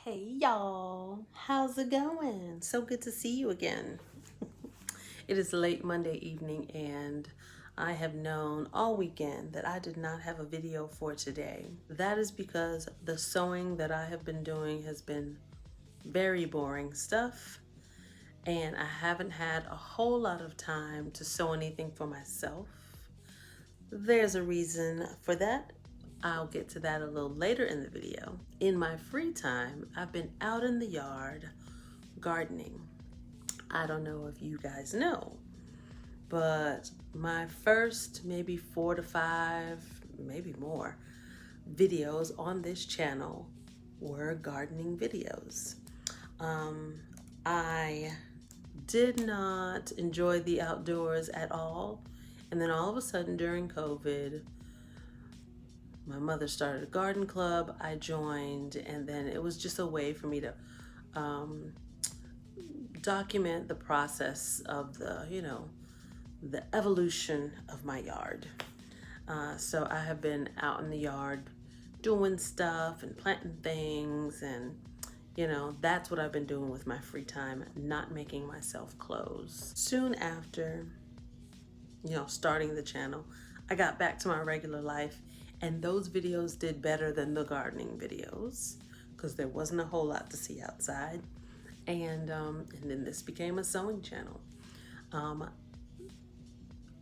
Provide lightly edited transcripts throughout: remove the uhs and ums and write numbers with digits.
Hey y'all, how's it going? So good to see you again. It is late Monday evening, and I have known all weekend that I did not have a video for today. That is because the sewing that I have been doing has been very boring stuff, and I haven't had a whole lot of time to sew anything for myself. There's a reason for that. I'll get to that a little later in the video. In my free time, I've been out in the yard gardening. I don't know if you guys know, but my first maybe 4 to 5, maybe more, videos on this channel were gardening videos. I did not enjoy the outdoors at all. And then all of a sudden during COVID, my mother started a garden club. I joined, and then it was just a way for me to um, document the process of the evolution of my yard. So I have been out in the yard doing stuff and planting things, and that's what I've been doing with my free time, not making myself clothes. Soon after, starting the channel, I got back to my regular life, and those videos did better than the gardening videos because there wasn't a whole lot to see outside. And then this became a sewing channel.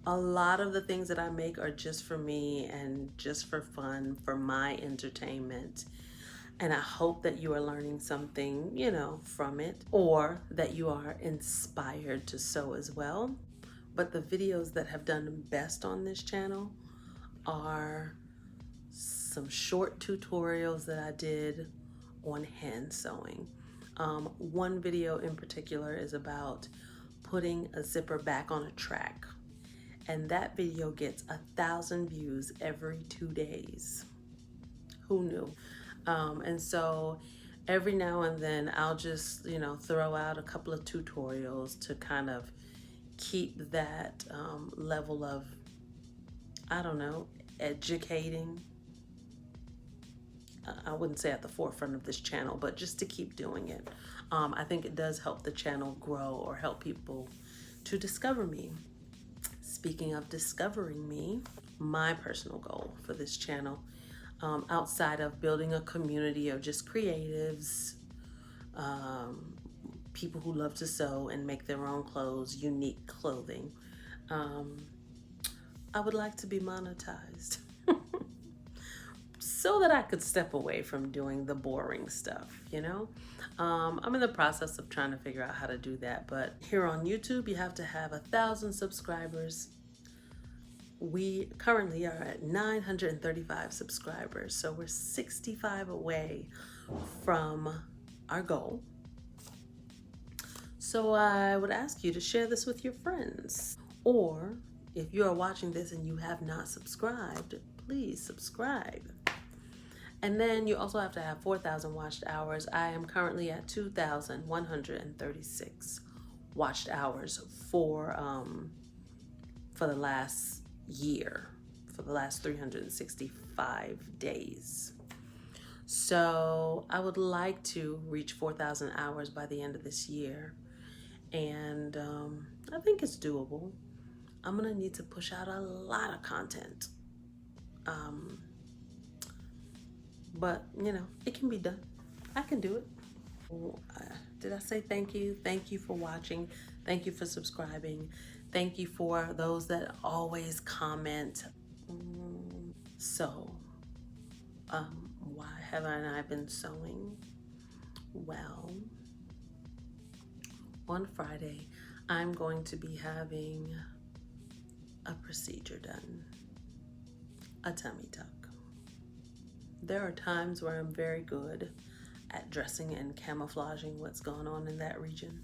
A lot of the things that I make are just for me and just for fun, for my entertainment. And I hope that you are learning something, from it, or that you are inspired to sew as well. But the videos that have done best on this channel are some short tutorials that I did on hand sewing. One video in particular is about putting a zipper back on a track, and that video gets 1,000 views every 2 days. Who knew? And so every now and then I'll just throw out a couple of tutorials to kind of keep that level of, I don't know, educating. I wouldn't say at the forefront of this channel, but just to keep doing it. I think it does help the channel grow or help people to discover me. Speaking of discovering me, my personal goal for this channel, outside of building a community of just creatives, people who love to sew and make their own clothes, unique clothing, I would like to be monetized so that I could step away from doing the boring stuff. I'm in the process of trying to figure out how to do that, but here on YouTube, you have to have 1,000 subscribers. We currently are at 935 subscribers, so we're 65 away from our goal. So I would ask you to share this with your friends, or if you are watching this and you have not subscribed, please subscribe. And then you also have to have 4,000 watched hours. I am currently at 2,136 watched hours for the last year, for the last 365 days. So I would like to reach 4,000 hours by the end of this year. And I think it's doable. I'm gonna need to push out a lot of content. But it can be done. I can do it. Did I say thank you? Thank you for watching. Thank you for subscribing. Thank you for those that always comment. So, why haven't I been sewing? Well, on Friday, I'm going to be having a procedure done, a tummy tuck. There are times where I'm very good at dressing and camouflaging what's going on in that region.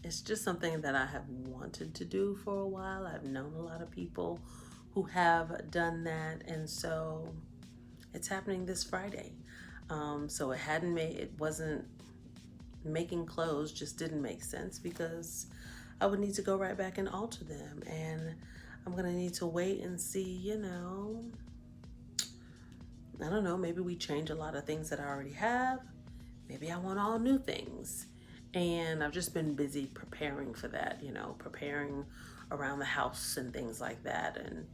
It's just something that I have wanted to do for a while. I've known a lot of people who have done that, and so it's happening this Friday. So it wasn't making clothes just didn't make sense because I would need to go right back and alter them, and I'm gonna need to wait and see, I don't know, maybe we change a lot of things that I already have. Maybe I want all new things. And I've just been busy preparing for that, preparing around the house and things like that, and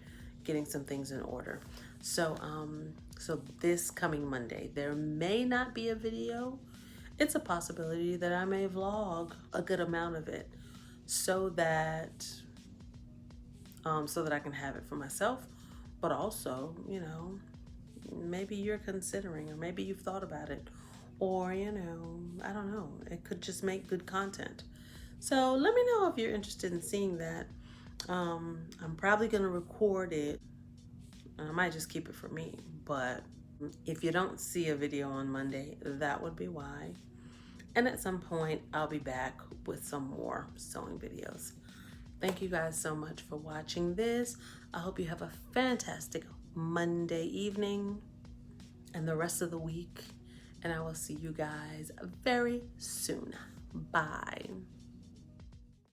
getting some things in order. So this coming Monday, there may not be a video. It's a possibility that I may vlog a good amount of it so that I can have it for myself, but also, maybe you're considering, or maybe you've thought about it, or, I don't know, it could just make good content. So let me know if you're interested in seeing that. I'm probably going to record it. I might just keep it for me, but if you don't see a video on Monday, that would be why. And at some point, I'll be back with some more sewing videos. Thank you guys so much for watching this. I hope you have a fantastic Monday evening and the rest of the week. And I will see you guys very soon. Bye.